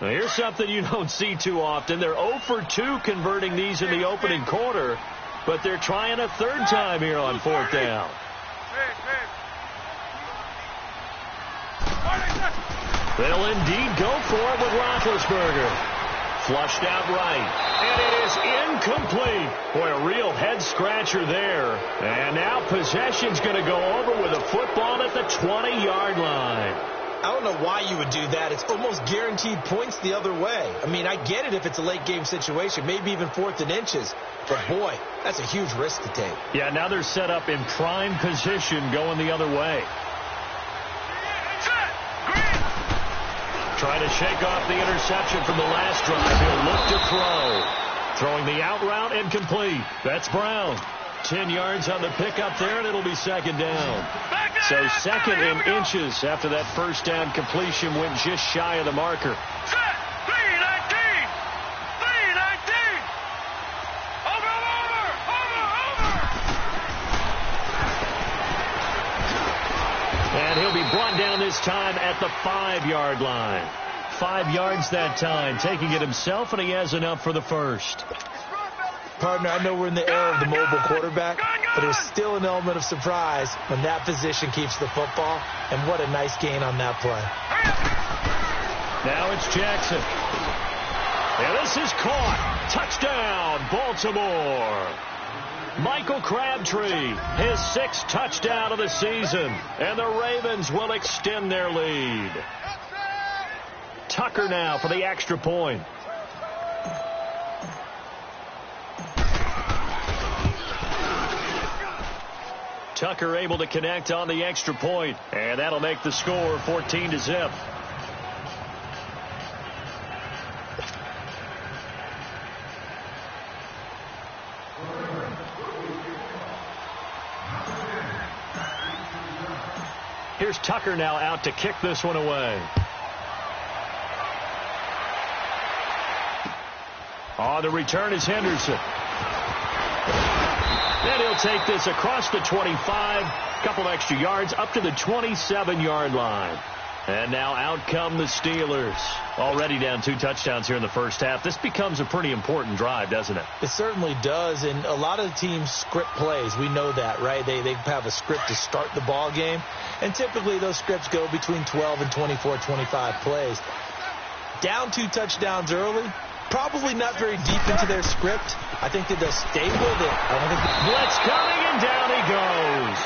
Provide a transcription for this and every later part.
Now, here's something you don't see too often. They're 0 for 2 converting these in the opening quarter, but they're trying a third time here on fourth down. They'll indeed go for it with Roethlisberger. Flushed out right, and it is incomplete. Boy, a real head-scratcher there. And now possession's going to go over with a football at the 20-yard line. I don't know why you would do that. It's almost guaranteed points the other way. I mean, I get it if it's a late-game situation, maybe even 4th and inches. But, boy, that's a huge risk to take. Yeah, now they're set up in prime position going the other way. Trying to shake off the interception from the last drive. He'll look to throw. Throwing the out route and complete. That's Brown. 10 yards on the pickup there, and it'll be second down. So second in inches after that first down completion went just shy of the marker. And he'll be brought down this time at the 5-yard line. 5 yards that time, taking it himself, and he has enough for the first. Partner, I know we're in the era of the mobile quarterback, but there's still an element of surprise when that position keeps the football, and what a nice gain on that play. Now it's Jackson. And this is caught. Touchdown, Baltimore. Michael Crabtree, his 6th touchdown of the season, and the Ravens will extend their lead. Tucker now for the extra point. Tucker able to connect on the extra point, and that'll make the score 14-0. Here's Tucker now out to kick this one away. On the return is Henderson. And he'll take this across the 25, couple extra yards up to the 27-yard line. And now out come the Steelers. Already down 2 touchdowns here in the first half. This becomes a pretty important drive, doesn't it? It certainly does, and a lot of teams script plays. We know that, right? They have a script to start the ball game, and typically those scripts go between 12 and 24, 25 plays. Down 2 touchdowns early, probably not very deep into their script. I think that they'll stay with it. Blitz coming, and down he goes.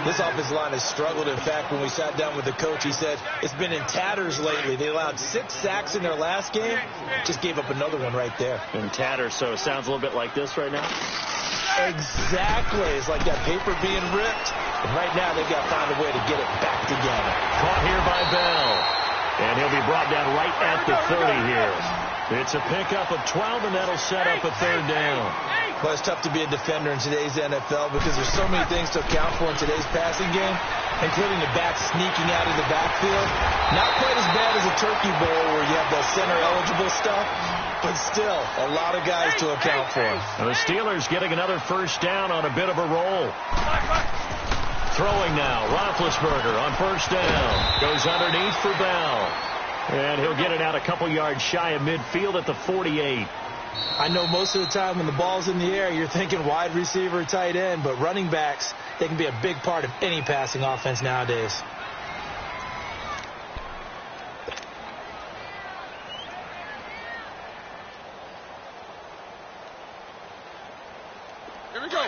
This offensive line has struggled. In fact, when we sat down with the coach, he said it's been in tatters lately. They allowed 6 sacks in their last game. Just gave up another one right there. In tatters, so it sounds a little bit like this right now? Exactly. It's like that paper being ripped. And right now, they've got to find a way to get it back together. Caught here by Bell. And he'll be brought down right at the 30 here. It's a pickup of 12, and that'll set up a third down. Well, it's tough to be a defender in today's NFL because there's so many things to account for in today's passing game, including the back sneaking out of the backfield. Not quite as bad as a turkey bowl where you have the center-eligible stuff, but still a lot of guys to account for. And the Steelers getting another first down on a bit of a roll. Throwing now, Roethlisberger on first down. Goes underneath for Bell. And he'll get it out a couple yards shy of midfield at the 48. I know most of the time when the ball's in the air, you're thinking wide receiver, tight end, but running backs, they can be a big part of any passing offense nowadays. Here we go.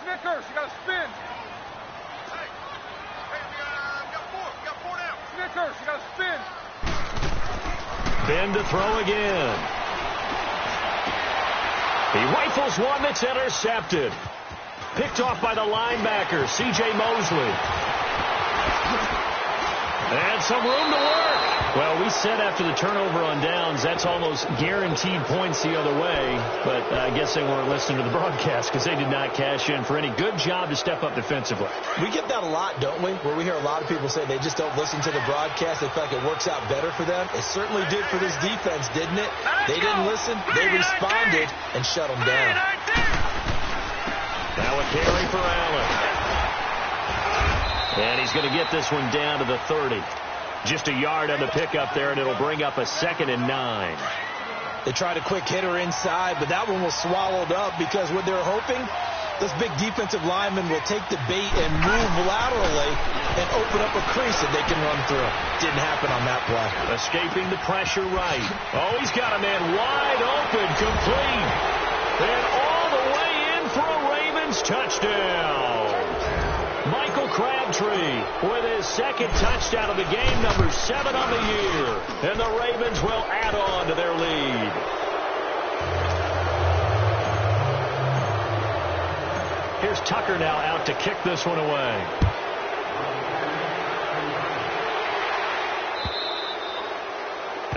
Snickers, you got to spin. Snickers, you got to spin. Ben to throw again. He rifles one that's intercepted. Picked off by the linebacker, C.J. Mosley. And some room to work. Well, we said after the turnover on downs, that's almost guaranteed points the other way. But I guess they weren't listening to the broadcast because they did not cash in for any good job to step up defensively. We get that a lot, don't we? Where we hear a lot of people say they just don't listen to the broadcast. They feel like it works out better for them. It certainly did for this defense, didn't it? They didn't listen. They responded and shut them down. Now a carry for Allen. And he's going to get this one down to the 30. Just a yard on the pickup there, and it'll bring up a 2nd and 9. They tried a quick hitter inside, but that one was swallowed up because what they're hoping, this big defensive lineman will take the bait and move laterally and open up a crease that they can run through. Didn't happen on that play. Escaping the pressure right. Oh, he's got a man wide open, complete. And all the way in for a Ravens touchdown. Michael Crabtree with his 2nd touchdown of the game, number 7 on the year. And the Ravens will add on to their lead. Here's Tucker now out to kick this one away.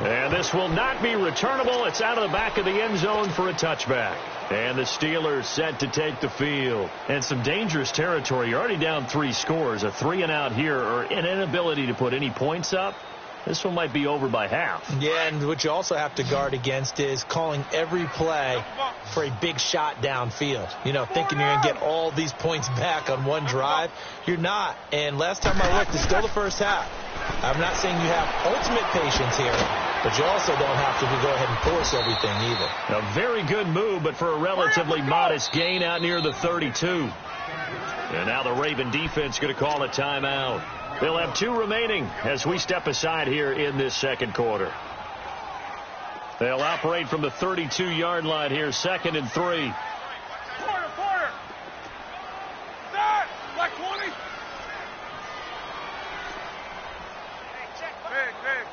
And this will not be returnable. It's out of the back of the end zone for a touchback. And the Steelers set to take the field. And some dangerous territory. You're already down 3 scores. A 3-and-out here or an inability to put any points up. This one might be over by half. Yeah, and what you also have to guard against is calling every play for a big shot downfield. You know, thinking you're going to get all these points back on one drive. You're not. And last time I looked, it's still the first half. I'm not saying you have ultimate patience here, but you also don't have to go ahead and force everything either. A very good move, but for a relatively modest gain out near the 32. And now the Raven defense going to call a timeout. They'll have 2 remaining as we step aside here in this second quarter. They'll operate from the 32-yard line here, 2nd and 3. Quarter. Start. Like 20. Big.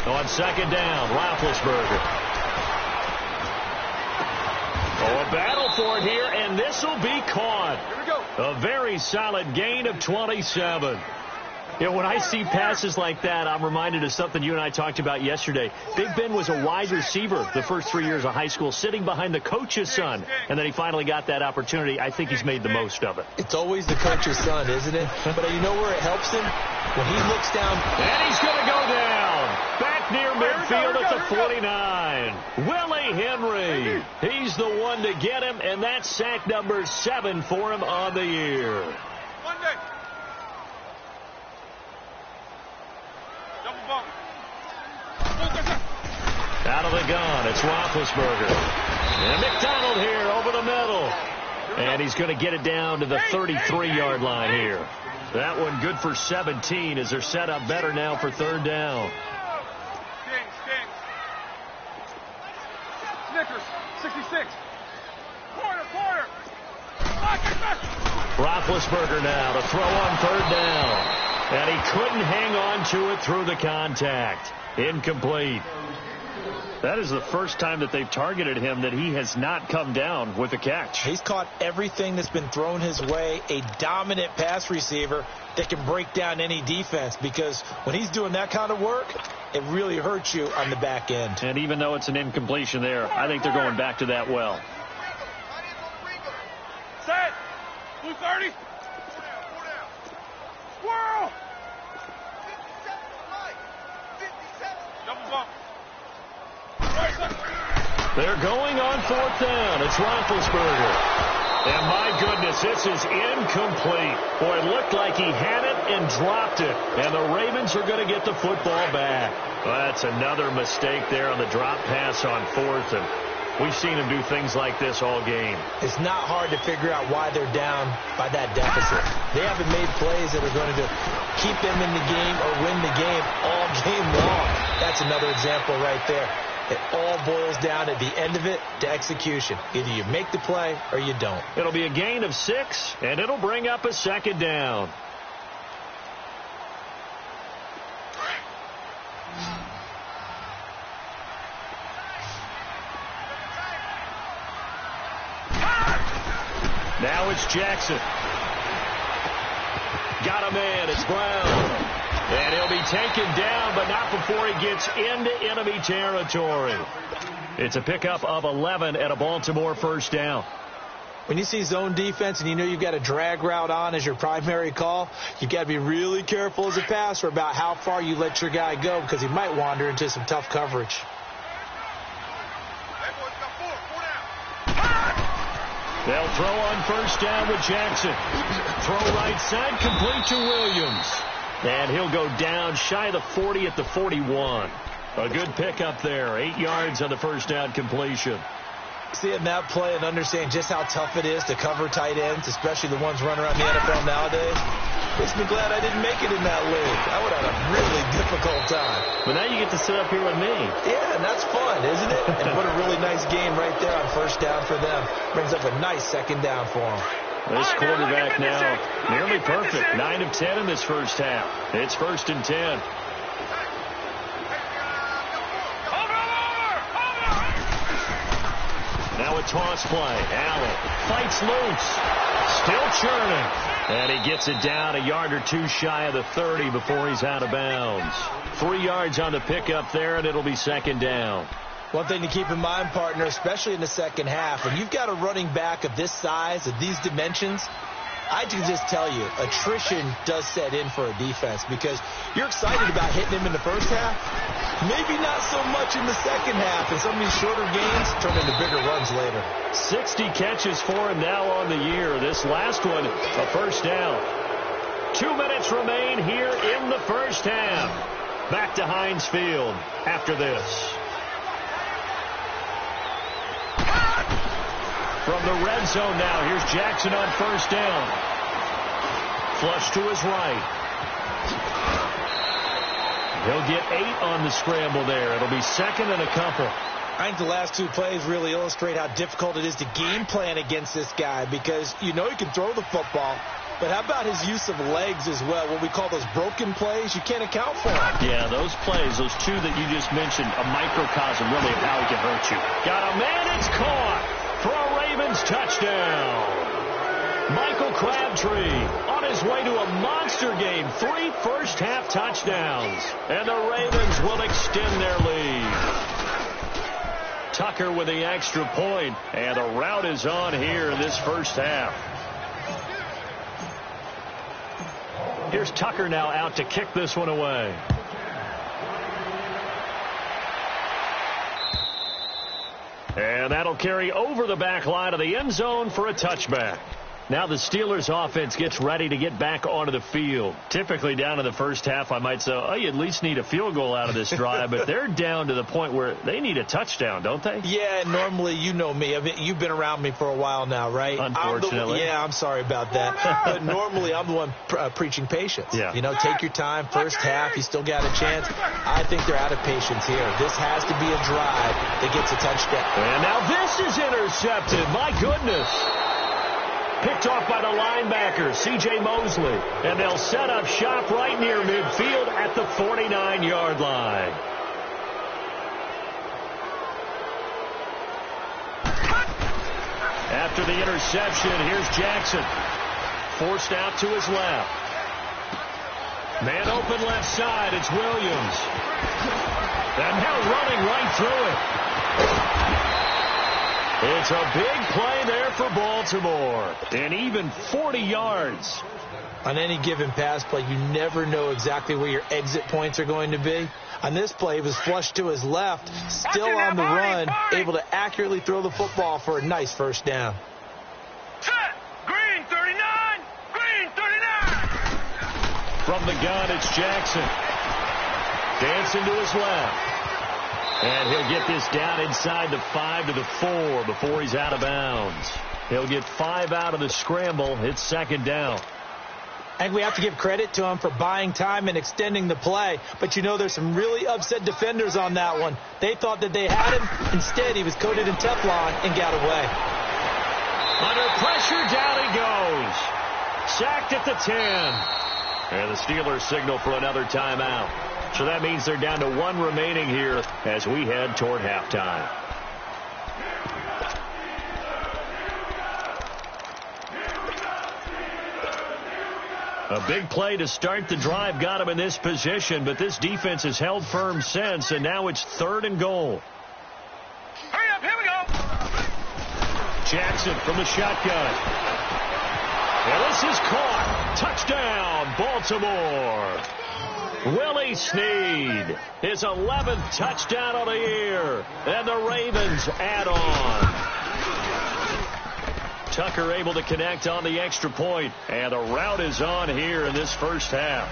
On 2nd down, Roethlisberger. Oh, a battle for it here, and this will be caught. Here we go. A very solid gain of 27. You know, when I see passes like that, I'm reminded of something you and I talked about yesterday. Big Ben was a wide receiver the first 3 years of high school, sitting behind the coach's son, and then he finally got that opportunity. I think he's made the most of it. It's always the coach's son, isn't it? But you know where it helps him? When he looks down. And he's going to go down. Back near midfield at the 49. Willie Henry. He's the one to get him, and that's sack number 7 for him on the year. Monday. Double bump. Out of the gun, it's Roethlisberger. And McDonald here over the middle. And he's going to get it down to the 33-yard line here. That one good for 17 as they're set up better now for 3rd down. Stings. Snickers, 66. Quarter. Roethlisberger now to throw on 3rd down. And he couldn't hang on to it through the contact. Incomplete. That is the first time that they've targeted him that he has not come down with a catch. He's caught everything that's been thrown his way. A dominant pass receiver that can break down any defense, because when he's doing that kind of work, it really hurts you on the back end. And even though it's an incompletion there, I think they're going back to that well. Set. Blue 30. Squirrel. Double bump. They're going on 4th down. It's Roethlisberger. And my goodness, this is incomplete. Boy, it looked like he had it and dropped it. And the Ravens are going to get the football back. Well, that's another mistake there on the drop pass on 4th. And we've seen him do things like this all game. It's not hard to figure out why they're down by that deficit. They haven't made plays that are going to keep them in the game or win the game all game long. That's another example right there. It all boils down at the end of it to execution. Either you make the play or you don't. It'll be a gain of 6, and it'll bring up a 2nd down. Now it's Jackson. Got a man. It's Brown. And he'll be taken down, but not before he gets into enemy territory. It's a pickup of 11 at a Baltimore 1st down. When you see zone defense and you know you've got a drag route on as your primary call, you've got to be really careful as a passer about how far you let your guy go, because he might wander into some tough coverage. They'll throw on first down with Jackson. Throw right side, complete to Williams. And he'll go down shy of the 40 at the 41. A good pickup there. 8 yards on the first down completion. Seeing that play and understanding just how tough it is to cover tight ends, especially the ones running around the NFL nowadays, makes me glad I didn't make it in that league. I would have had a really difficult time. But now you get to sit up here with me. Yeah, and that's fun, isn't it? And what a really nice game right there on first down for them. Brings up a nice second down for them. This quarterback now nearly perfect. 9 of 10 in this first half. It's 1st and 10. Now a toss play. Allen fights loose. Still churning. And he gets it down a yard or two shy of the 30 before he's out of bounds. 3 yards on the pickup there, and it'll be second down. One thing to keep in mind, partner, especially in the second half, when you've got a running back of this size, of these dimensions, I can just tell you, attrition does set in for a defense because you're excited about hitting him in the first half. Maybe not so much in the second half, and some of these shorter gains turn into bigger runs later. 60 catches for him now on the year. This last one, a first down. 2 minutes remain here in the first half. Back to Heinz Field after this. From the red zone now, here's Jackson on first down. Flush to his right. He'll get 8 on the scramble there. It'll be second and a couple. I think the last 2 plays really illustrate how difficult it is to game plan against this guy because you know he can throw the football, but how about his use of legs as well? What we call those broken plays, you can't account for them. Yeah, those plays, those 2 that you just mentioned, a microcosm really of how he can hurt you. Got a man, it's caught for a Ravens touchdown. Michael Crabtree on his way to a monster game. 3 first-half touchdowns. And the Ravens will extend their lead. Tucker with the extra point, and the route is on here in this first half. Here's Tucker now out to kick this one away. And that'll carry over the back line of the end zone for a touchback. Now the Steelers offense gets ready to get back onto the field. Typically down in the first half, I might say, oh, you at least need a field goal out of this drive. But they're down to the point where they need a touchdown, don't they? Yeah, normally, you know me. I mean, you've been around me for a while now, right? Unfortunately. I'm sorry about that. But normally, I'm the one preaching patience. Yeah. You know, take your time. First half, you still got a chance. I think they're out of patience here. This has to be a drive that gets a touchdown. And now this is intercepted. My goodness. Picked off by the linebacker, C.J. Mosley. And they'll set up shop right near midfield at the 49-yard line. After the interception, here's Jackson. Forced out to his left. Man open left side, it's Williams. And now running right through it. It's a big play there for Baltimore. And even 40 yards. On any given pass play, you never know exactly where your exit points are going to be. On this play, he was flushed to his left, still on the run, able to accurately throw the football for a nice first down. Set! Green 39! Green 39! From the gun, it's Jackson. Dancing to his left. And he'll get this down inside the 5 to the 4 before he's out of bounds. He'll get 5 out of the scramble. It's second down. I think we have to give credit to him for buying time and extending the play. But, you know, there's some really upset defenders on that one. They thought that they had him. Instead, he was coated in Teflon and got away. Under pressure, down he goes. Sacked at the 10. And the Steelers signal for another timeout. So that means they're down to 1 remaining here as we head toward halftime. A big play to start the drive got him in this position, but this defense has held firm since, and now it's 3rd and goal. Hurry up, here we go! Jackson from the shotgun. And this is caught. Touchdown, Baltimore. Willie Snead, his 11th touchdown of the year, and the Ravens add on. Tucker able to connect on the extra point. And the rout is on here in this first half.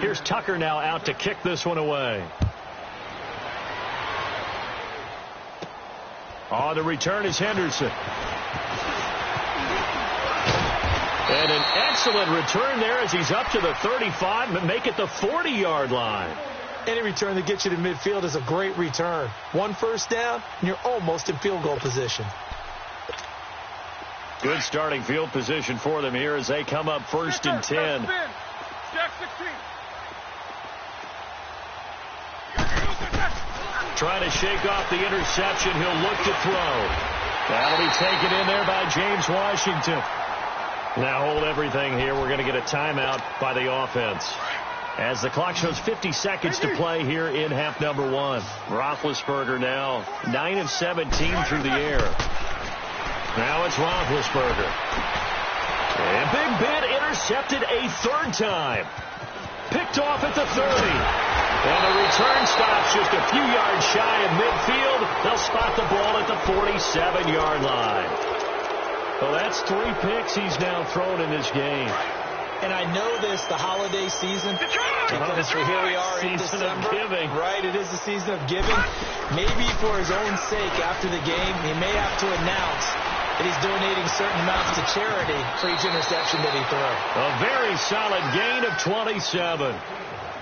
Here's Tucker now out to kick this one away. On the return is Henderson. And an excellent return there as he's up to the 35, but make it the 40-yard line. Any return that gets you to midfield is a great return. One first down, and you're almost in field goal position. Good starting field position for them here as they come up first and 10. Jack 16. Trying to shake off the interception. He'll look to throw. That'll be taken in there by James Washington. Now hold everything here. We're going to get a timeout by the offense. As the clock shows 50 seconds to play here in half number one. Roethlisberger now 9 of 17 through the air. Now it's Roethlisberger. And Big Ben intercepted a third time. Picked off at the 30. And the return stops just a few yards shy of midfield. They'll spot the ball at the 47-yard line. Well, that's 3 picks he's now thrown in this game. And I know this, the holiday season, because here we are in December, right? It is the season of giving. Maybe for his own sake after the game, he may have to announce that he's donating certain amounts to charity for each interception that he throws. A very solid gain of 27.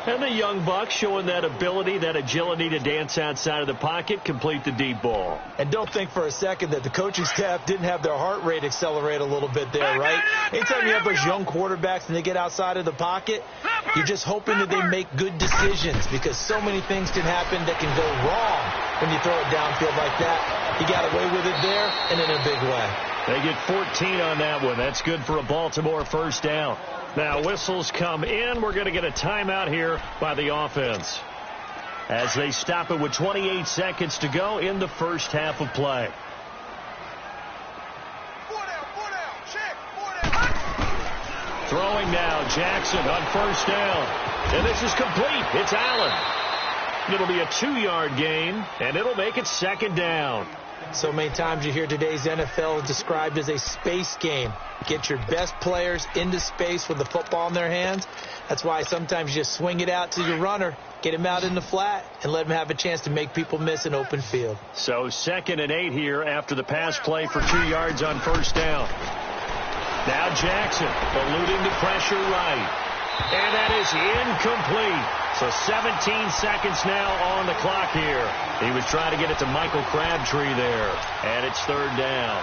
And the young buck showing that ability, that agility to dance outside of the pocket, complete the deep ball. And don't think for a second that the coaching staff didn't have their heart rate accelerate a little bit there, right? Anytime you have those young quarterbacks and they get outside of the pocket, you're just hoping that they make good decisions because so many things can happen that can go wrong when you throw it downfield like that. He got away with it there and in a big way. They get 14 on that one. That's good for a Baltimore first down. Now whistles come in. We're going to get a timeout here by the offense as they stop it with 28 seconds to go in the first half of play. 4 down, check, 4 down. Throwing now, Jackson on first down. And this is complete. It's Allen. It'll be a 2-yard gain, and it'll make it second down. So many times you hear today's NFL described as a space game. Get your best players into space with the football in their hands. That's why sometimes you just swing it out to your runner, get him out in the flat, and let him have a chance to make people miss an open field. So 2nd and 8 here after the pass play for 2 yards on first down. Now Jackson eluding the pressure right. And that is incomplete. So 17 seconds now on the clock here. He was trying to get it to Michael Crabtree there. And it's third down.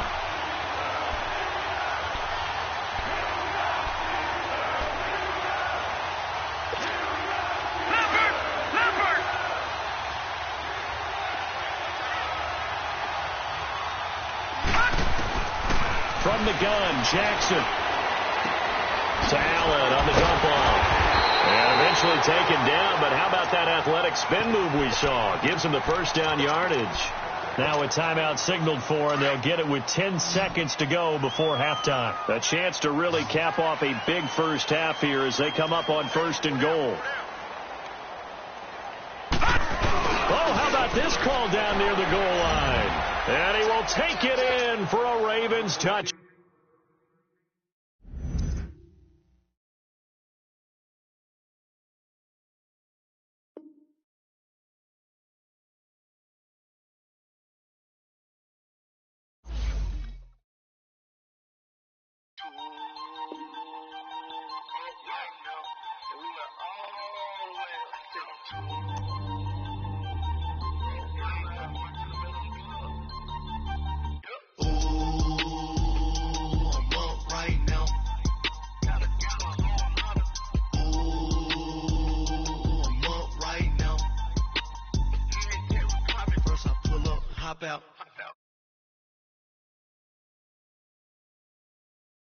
Leopard! From the gun, Jackson. To Allen on the dump off. And eventually taken down, but how about that athletic spin move we saw? Gives him the first down yardage. Now a timeout signaled for, and they'll get it with 10 seconds to go before halftime. A chance to really cap off a big first half here as they come up on 1st and goal. Oh, how about this call down near the goal line? And he will take it in for a Ravens touch. Out.